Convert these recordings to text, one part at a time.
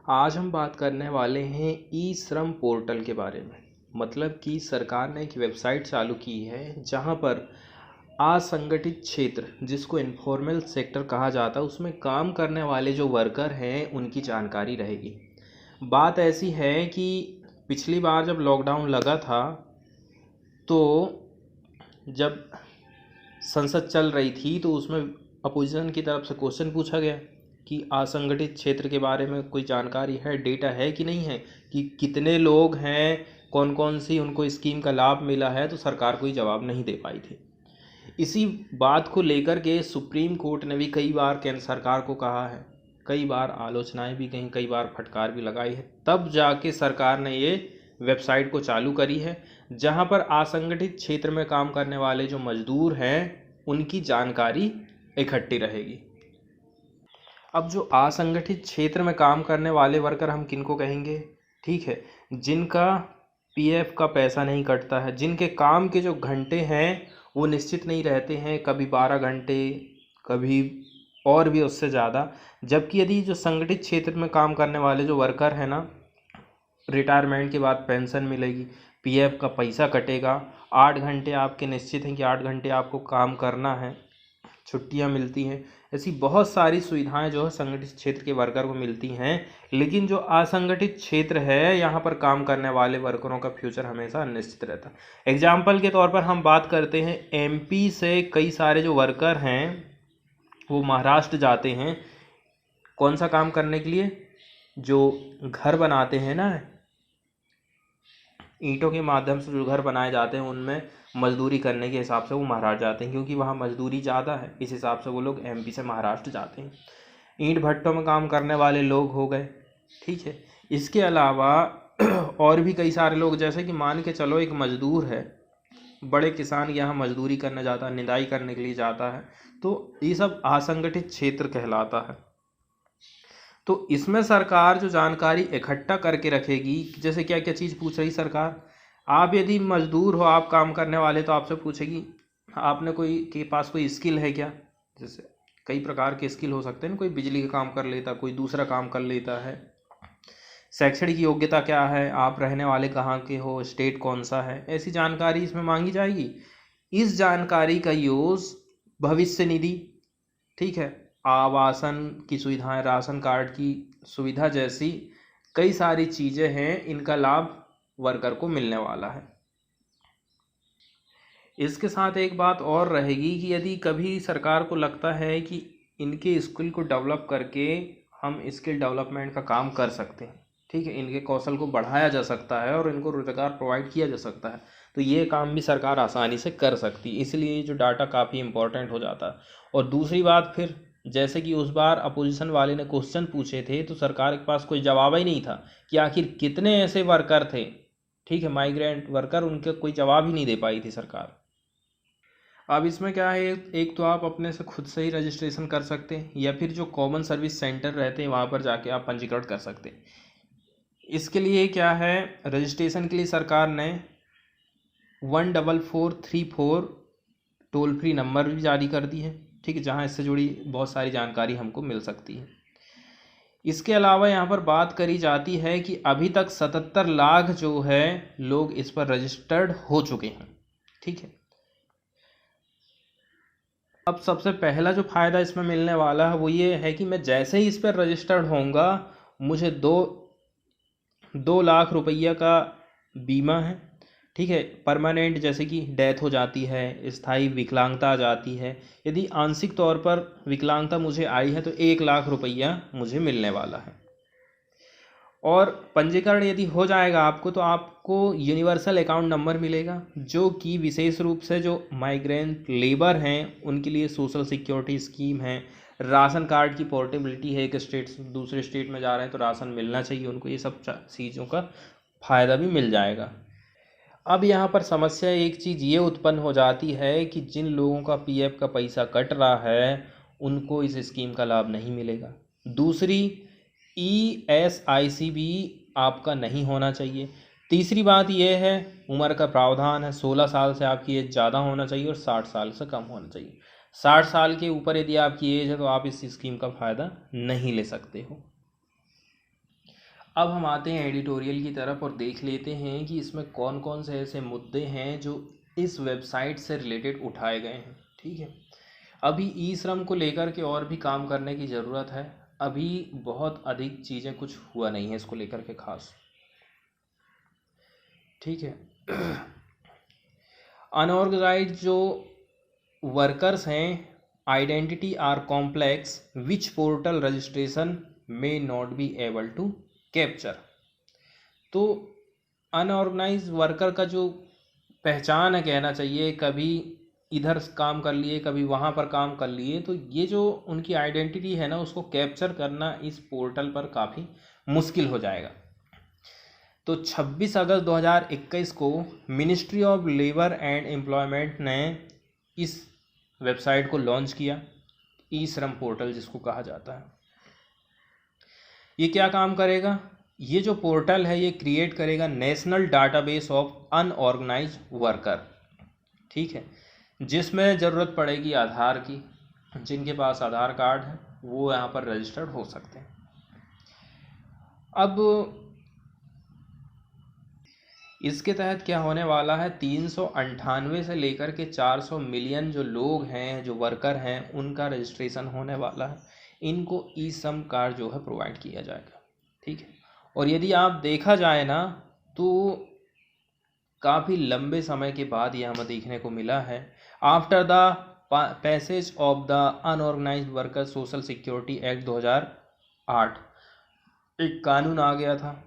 आज हम बात करने वाले हैं ई श्रम पोर्टल के बारे में। मतलब कि सरकार ने एक वेबसाइट चालू की है जहां पर असंगठित क्षेत्र, जिसको इनफॉर्मल सेक्टर कहा जाता है, उसमें काम करने वाले जो वर्कर हैं उनकी जानकारी रहेगी। बात ऐसी है कि पिछली बार जब लॉकडाउन लगा था तो जब संसद चल रही थी तो उसमें अपोजिशन की तरफ से क्वेश्चन पूछा गया कि असंगठित क्षेत्र के बारे में कोई जानकारी है, डेटा है कि नहीं है, कि कितने लोग हैं, कौन कौन सी उनको स्कीम का लाभ मिला है। तो सरकार कोई जवाब नहीं दे पाई थी। इसी बात को लेकर के सुप्रीम कोर्ट ने भी कई बार केंद्र सरकार को कहा है, कई बार आलोचनाएं भी कहीं, कई बार फटकार भी लगाई है। तब जाके सरकार ने ये वेबसाइट को चालू करी है जहां पर असंगठित क्षेत्र में काम करने वाले जो मजदूर हैं उनकी जानकारी इकट्ठी रहेगी। अब जो असंगठित क्षेत्र में काम करने वाले वर्कर हम किनको कहेंगे? ठीक है, जिनका पीएफ का पैसा नहीं कटता है, जिनके काम के जो घंटे हैं वो निश्चित नहीं रहते हैं, कभी 12 घंटे, कभी और भी उससे ज़्यादा। जबकि यदि जो संगठित क्षेत्र में काम करने वाले जो वर्कर हैं ना, रिटायरमेंट के बाद पेंशन मिलेगी, पीएफ का पैसा कटेगा, 8 घंटे आपके निश्चित हैं कि 8 घंटे आपको काम करना है, छुट्टियां मिलती हैं। ऐसी बहुत सारी सुविधाएं जो है संगठित क्षेत्र के वर्कर को मिलती हैं। लेकिन जो असंगठित क्षेत्र है यहाँ पर काम करने वाले वर्करों का फ्यूचर हमेशा अनिश्चित रहता है। एग्जाम्पल के तौर पर हम बात करते हैं, एमपी से कई सारे जो वर्कर हैं वो महाराष्ट्र जाते हैं। कौन सा काम करने के लिए? जो घर बनाते हैं ना, ईंटों के माध्यम से जो घर बनाए जाते हैं उनमें मजदूरी करने के हिसाब से वो महाराष्ट्र जाते हैं, क्योंकि वहाँ मजदूरी ज़्यादा है। इस हिसाब से वो लोग एमपी से महाराष्ट्र जाते हैं। ईंट भट्टों में काम करने वाले लोग हो गए, ठीक है। इसके अलावा और भी कई सारे लोग, जैसे कि मान के चलो एक मजदूर है, बड़े किसान यहाँ मजदूरी करने जाता है, निदाई करने के लिए जाता है, तो ये सब असंगठित क्षेत्र कहलाता है। तो इसमें सरकार जो जानकारी इकट्ठा करके रखेगी, जैसे क्या क्या चीज़ पूछ रही सरकार, आप यदि मजदूर हो, आप काम करने वाले, तो आपसे पूछेगी आपने कोई के पास कोई स्किल है क्या। जैसे कई प्रकार के स्किल हो सकते हैं, कोई बिजली का काम कर लेता, कोई दूसरा काम कर लेता है। शैक्षणिक योग्यता क्या है, आप रहने वाले कहाँ के हो, स्टेट कौन सा है, ऐसी जानकारी इसमें मांगी जाएगी। इस जानकारी का यूज़ भविष्य निधि, ठीक है, आवासन की सुविधाएं, राशन कार्ड की सुविधा जैसी कई सारी चीज़ें हैं, इनका लाभ वर्कर को मिलने वाला है। इसके साथ एक बात और रहेगी कि यदि कभी सरकार को लगता है कि इनके स्किल को डेवलप करके हम स्किल डेवलपमेंट का काम कर सकते हैं, ठीक है, इनके कौशल को बढ़ाया जा सकता है और इनको रोजगार प्रोवाइड किया जा सकता है, तो ये काम भी सरकार आसानी से कर सकती है। इसलिए जो डाटा काफ़ी इंपॉर्टेंट हो जाता है। और दूसरी बात, फिर जैसे कि उस बार अपोजिशन वाले ने क्वेश्चन पूछे थे तो सरकार के पास कोई जवाब ही नहीं था कि आखिर कितने ऐसे वर्कर थे, ठीक है, माइग्रेंट वर्कर, उनके कोई जवाब ही नहीं दे पाई थी सरकार। अब इसमें क्या है, एक तो आप अपने से खुद से ही रजिस्ट्रेशन कर सकते हैं, या फिर जो कॉमन सर्विस सेंटर रहते हैं वहाँ पर जाके आप पंजीकरण कर सकते हैं। इसके लिए क्या है, रजिस्ट्रेशन के लिए सरकार ने 14434 टोल फ्री नंबर भी जारी कर दी है, ठीक है, जहाँ इससे जुड़ी बहुत सारी जानकारी हमको मिल सकती है। इसके अलावा यहाँ पर बात करी जाती है कि अभी तक 77 लाख जो है लोग इस पर रजिस्टर्ड हो चुके हैं, ठीक है। अब सबसे पहला जो फ़ायदा इसमें मिलने वाला है वो ये है कि मैं जैसे ही इस पर रजिस्टर्ड होऊंगा, मुझे 2 लाख रुपया का बीमा है, ठीक है। परमानेंट, जैसे कि डेथ हो जाती है, स्थायी विकलांगता आ जाती है, यदि आंशिक तौर पर विकलांगता मुझे आई है तो 1 लाख रुपया मुझे मिलने वाला है। और पंजीकरण यदि हो जाएगा आपको, तो आपको यूनिवर्सल अकाउंट नंबर मिलेगा, जो कि विशेष रूप से जो माइग्रेंट लेबर हैं उनके लिए सोशल सिक्योरिटी स्कीम है। राशन कार्ड की पोर्टेबिलिटी है, एक स्टेट से दूसरे स्टेट में जा रहे हैं तो राशन मिलना चाहिए उनको, ये सब चीज़ों का फ़ायदा भी मिल जाएगा। अब यहाँ पर समस्या एक चीज़ ये उत्पन्न हो जाती है कि जिन लोगों का पीएफ का पैसा कट रहा है उनको इस स्कीम का लाभ नहीं मिलेगा। दूसरी, ESIC भी आपका नहीं होना चाहिए। तीसरी बात यह है, उम्र का प्रावधान है, 16 साल से आपकी एज ज़्यादा होना चाहिए और 60 साल से कम होना चाहिए। 60 साल के ऊपर यदि आपकी एज है तो आप इस स्कीम का फ़ायदा नहीं ले सकते हो। अब हम आते हैं एडिटोरियल की तरफ और देख लेते हैं कि इसमें कौन कौन से ऐसे मुद्दे हैं जो इस वेबसाइट से रिलेटेड उठाए गए हैं। ठीक है, अभी ई श्रम को लेकर के और भी काम करने की ज़रूरत है। अभी बहुत अधिक चीज़ें कुछ हुआ नहीं है इसको लेकर के खास। ठीक है, अनऑर्गेनाइज्ड जो वर्कर्स हैं, identity are complex which portal registration may not be able to capture. तो अनऑर्गेनाइज्ड वर्कर का जो पहचान है, कहना चाहिए, कभी इधर काम कर लिए कभी वहाँ पर काम कर लिए, तो ये जो उनकी आइडेंटिटी है ना, उसको कैप्चर करना इस पोर्टल पर काफ़ी मुश्किल हो जाएगा। तो 26 अगस्त 2021 को ministry of labour and employment ने इस वेबसाइट को लॉन्च किया, ई श्रम पोर्टल जिसको कहा जाता है। ये क्या काम करेगा? ये जो पोर्टल है ये क्रिएट करेगा national database of unorganised worker. ठीक है, जिसमें ज़रूरत पड़ेगी आधार की। जिनके पास आधार कार्ड है वो यहाँ पर रजिस्टर्ड हो सकते हैं। अब इसके तहत क्या होने वाला है, 398 से लेकर के 400 मिलियन जो लोग हैं, जो वर्कर हैं, उनका रजिस्ट्रेशन होने वाला है। इनको ई श्रम कार्ड जो है प्रोवाइड किया जाएगा। ठीक है, और यदि आप देखा जाए ना, तो काफ़ी लंबे समय के बाद ये हमें देखने को मिला है। After the passage of the unorganised worker social security act 2008 एक कानून आ गया था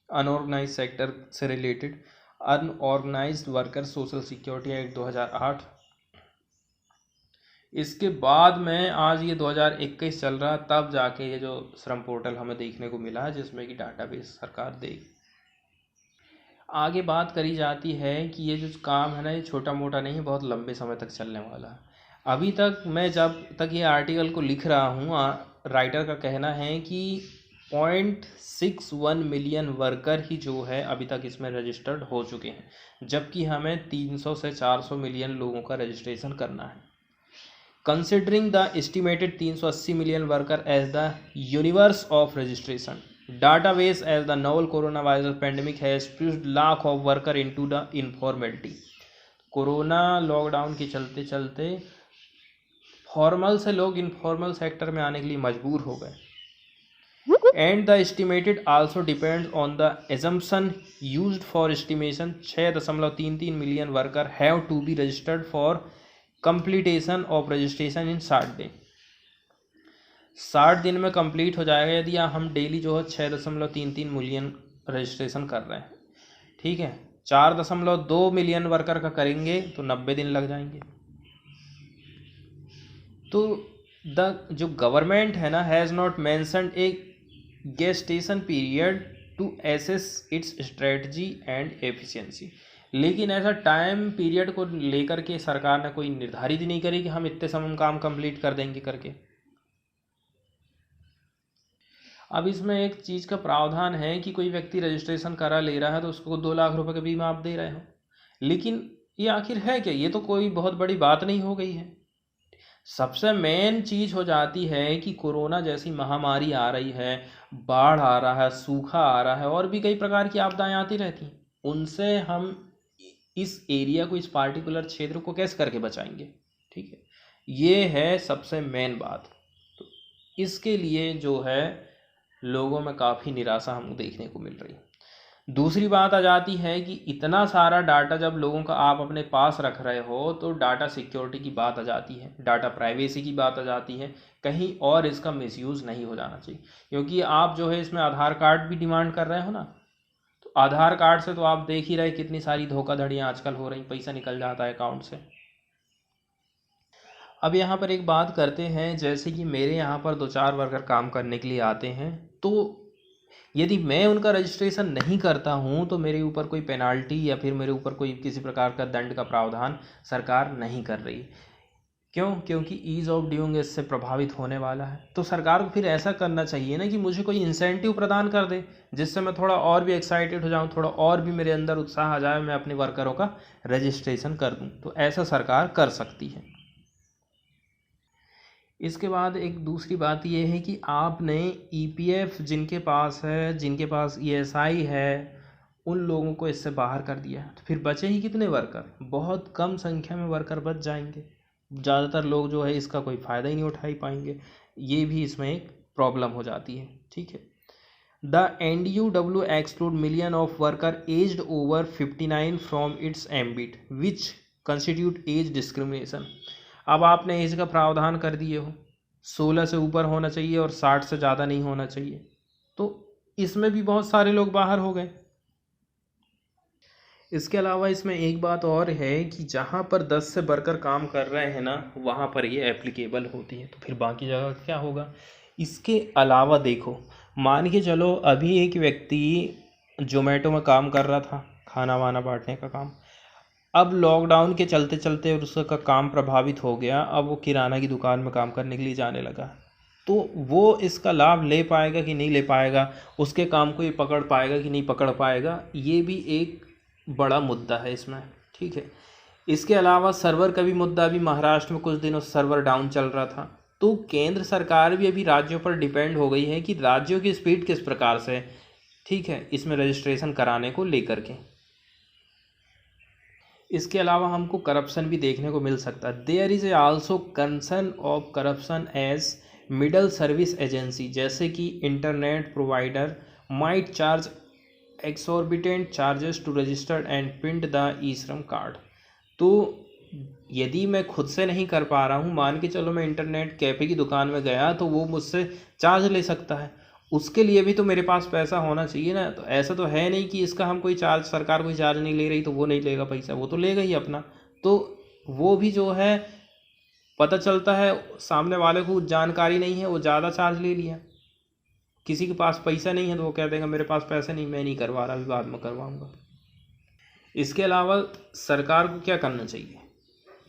अनऑर्गेनाइज सेक्टर से related, unorganised worker social security act 2008। इसके बाद में आज ये 2021 चल रहा, तब जाके ये जो श्रम पोर्टल हमें देखने को मिला है, जिसमें कि डाटाबेस सरकार देगी। आगे बात करी जाती है कि ये जो काम है ना, ये छोटा मोटा नहीं है, बहुत लंबे समय तक चलने वाला है। अभी तक मैं जब तक ये आर्टिकल को लिख रहा हूँ, राइटर का कहना है कि 0.61 मिलियन वर्कर ही जो है अभी तक इसमें रजिस्टर्ड हो चुके हैं, जबकि हमें 300 से 400 मिलियन लोगों का रजिस्ट्रेशन करना है। Considering the estimated 380 million worker as the universe of registration database as the novel coronavirus pandemic has pushed lakh of worker into the informality। Corona lockdown के चलते चलते फॉर्मल से लोग इनफॉर्मल सेक्टर में आने के लिए मजबूर हो गए। And the estimated also depends on the assumption used for estimation 6.33 million worker have to be registered for completion of registration in 60 day. 60 दिन में कंप्लीट हो जाएगा यदि हम डेली जो है 6.33 मिलियन रजिस्ट्रेशन कर रहे हैं। ठीक है, 4.2 मिलियन वर्कर का करेंगे तो 90 दिन लग जाएंगे। तो जो गवर्नमेंट है ना, has not mentioned a gestation period to assess its strategy and efficiency. लेकिन ऐसा टाइम पीरियड को लेकर के सरकार ने कोई निर्धारित ही नहीं करी कि हम इतने समय में काम कंप्लीट कर देंगे करके। अब इसमें एक चीज़ का प्रावधान है कि कोई व्यक्ति रजिस्ट्रेशन करा ले रहा है तो उसको 2 लाख रुपए का बीमा आप दे रहे हो, लेकिन ये आखिर है क्या? ये तो कोई बहुत बड़ी बात नहीं हो गई है। सबसे मेन चीज़ हो जाती है कि कोरोना जैसी महामारी आ रही है, बाढ़ आ रहा है, सूखा आ रहा है, और भी कई प्रकार की आपदाएं आती रहती हैं। उनसे हम इस एरिया को, इस पार्टिकुलर क्षेत्र को कैसे करके बचाएंगे? ठीक है, ये है सबसे मेन बात। तो इसके लिए जो है लोगों में काफ़ी निराशा हमको देखने को मिल रही है। दूसरी बात आ जाती है कि इतना सारा डाटा जब लोगों का आप अपने पास रख रहे हो तो डाटा सिक्योरिटी की बात आ जाती है, डाटा प्राइवेसी की बात आ जाती है। कहीं और इसका मिसयूज़ नहीं हो जाना चाहिए, क्योंकि आप जो है इसमें आधार कार्ड भी डिमांड कर रहे हो ना, तो आधार कार्ड से तो आप देख ही रहे कितनी सारी धोखाधड़ियाँ आजकल हो रही, पैसा निकल जाता है अकाउंट से। अब यहाँ पर एक बात करते हैं, जैसे कि मेरे यहाँ पर 2-4 वर्कर काम करने के लिए आते हैं, तो यदि मैं उनका रजिस्ट्रेशन नहीं करता हूँ तो मेरे ऊपर कोई पेनाल्टी या फिर मेरे ऊपर कोई किसी प्रकार का दंड का प्रावधान सरकार नहीं कर रही। क्यों? क्योंकि ईज़ ऑफ डूइंग इससे प्रभावित होने वाला है। तो सरकार को फिर ऐसा करना चाहिए ना कि मुझे कोई इंसेंटिव प्रदान कर दे, जिससे मैं थोड़ा और भी एक्साइटेड हो जाऊँ, थोड़ा और भी मेरे अंदर उत्साह आ जाए, मैं अपने वर्करों का रजिस्ट्रेशन कर दूँ। तो ऐसा सरकार कर सकती है। इसके बाद एक दूसरी बात ये है कि आपने ईपीएफ जिनके पास है, जिनके पास ईएसआई है, उन लोगों को इससे बाहर कर दिया है। तो फिर बचे ही कितने वर्कर? बहुत कम संख्या में वर्कर बच जाएंगे। ज़्यादातर लोग जो है इसका कोई फ़ायदा ही नहीं उठा ही पाएंगे। ये भी इसमें एक प्रॉब्लम हो जाती है। ठीक है। The NUW exclude million of worker aged over 59 from its ambit which constitute age discrimination। अब आपने एज का प्रावधान कर दिए हो, 16 से ऊपर होना चाहिए और 60 से ज़्यादा नहीं होना चाहिए, तो इसमें भी बहुत सारे लोग बाहर हो गए। इसके अलावा इसमें एक बात और है कि जहाँ पर 10 से बढ़कर काम कर रहे हैं ना, वहाँ पर ये एप्लीकेबल होती है, तो फिर बाकी जगह क्या होगा? इसके अलावा देखो, मान के चलो अभी एक व्यक्ति जोमेटो में काम कर रहा था, खाना वाना बांटने का काम, अब लॉकडाउन के चलते चलते उसका काम प्रभावित हो गया, अब वो किराना की दुकान में काम करने के लिए जाने लगा, तो वो इसका लाभ ले पाएगा कि नहीं ले पाएगा, उसके काम को ये पकड़ पाएगा कि नहीं पकड़ पाएगा, ये भी एक बड़ा मुद्दा है इसमें। ठीक है। इसके अलावा सर्वर का भी मुद्दा, भी महाराष्ट्र में कुछ दिनों सर्वर डाउन चल रहा था, तो केंद्र सरकार भी अभी राज्यों पर डिपेंड हो गई है कि राज्यों की स्पीड किस प्रकार से है। ठीक है, इसमें रजिस्ट्रेशन कराने को लेकर के। इसके अलावा हमको करप्शन भी देखने को मिल सकता है। There is also concern of corruption as middle service agency, जैसे कि internet provider might charge exorbitant charges to registered and print the E Shram card. तो यदि मैं खुद से नहीं कर पा रहा हूँ, मान के चलो मैं इंटरनेट कैफ़े की दुकान में गया, तो वो मुझसे चार्ज ले सकता है, उसके लिए भी तो मेरे पास पैसा होना चाहिए ना। तो ऐसा तो है नहीं कि इसका हम कोई चार्ज, सरकार कोई चार्ज नहीं ले रही तो वो नहीं लेगा पैसा, वो तो लेगा ही अपना। तो वो भी जो है पता चलता है सामने वाले को जानकारी नहीं है, वो ज़्यादा चार्ज ले लिया। किसी के पास पैसा नहीं है तो वो कह देगा मेरे पास पैसा नहीं, मैं नहीं करवा रहा, अभी बाद में करवाऊँगा। इसके अलावा सरकार को क्या करना चाहिए?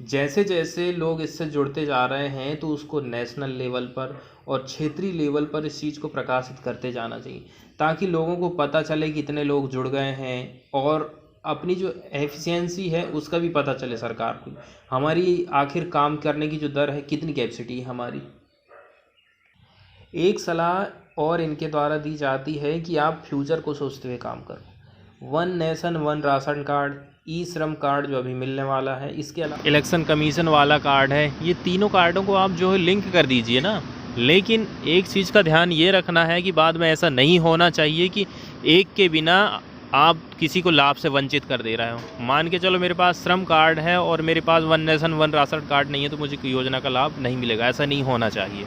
जैसे जैसे लोग इससे जुड़ते जा रहे हैं तो उसको नेशनल लेवल पर और क्षेत्रीय लेवल पर इस चीज़ को प्रकाशित करते जाना चाहिए, ताकि लोगों को पता चले कि कितने लोग जुड़ गए हैं, और अपनी जो एफिशिएंसी है उसका भी पता चले सरकार को, हमारी आखिर काम करने की जो दर है, कितनी कैपेसिटी है हमारी। एक सलाह और इनके द्वारा दी जाती है कि आप फ्यूचर को सोचते हुए काम करो। One nation one ration card, E Shram card जो अभी मिलने वाला है, इसके अलावा इलेक्शन कमीशन वाला कार्ड है, ये तीनों कार्डों को आप जो है लिंक कर दीजिए ना। लेकिन एक चीज़ का ध्यान ये रखना है कि बाद में ऐसा नहीं होना चाहिए कि एक के बिना आप किसी को लाभ से वंचित कर दे रहे हो। मान के चलो मेरे पास श्रम कार्ड है और मेरे पास one nation one ration card नहीं है, तो मुझे योजना का लाभ नहीं मिलेगा, ऐसा नहीं होना चाहिए।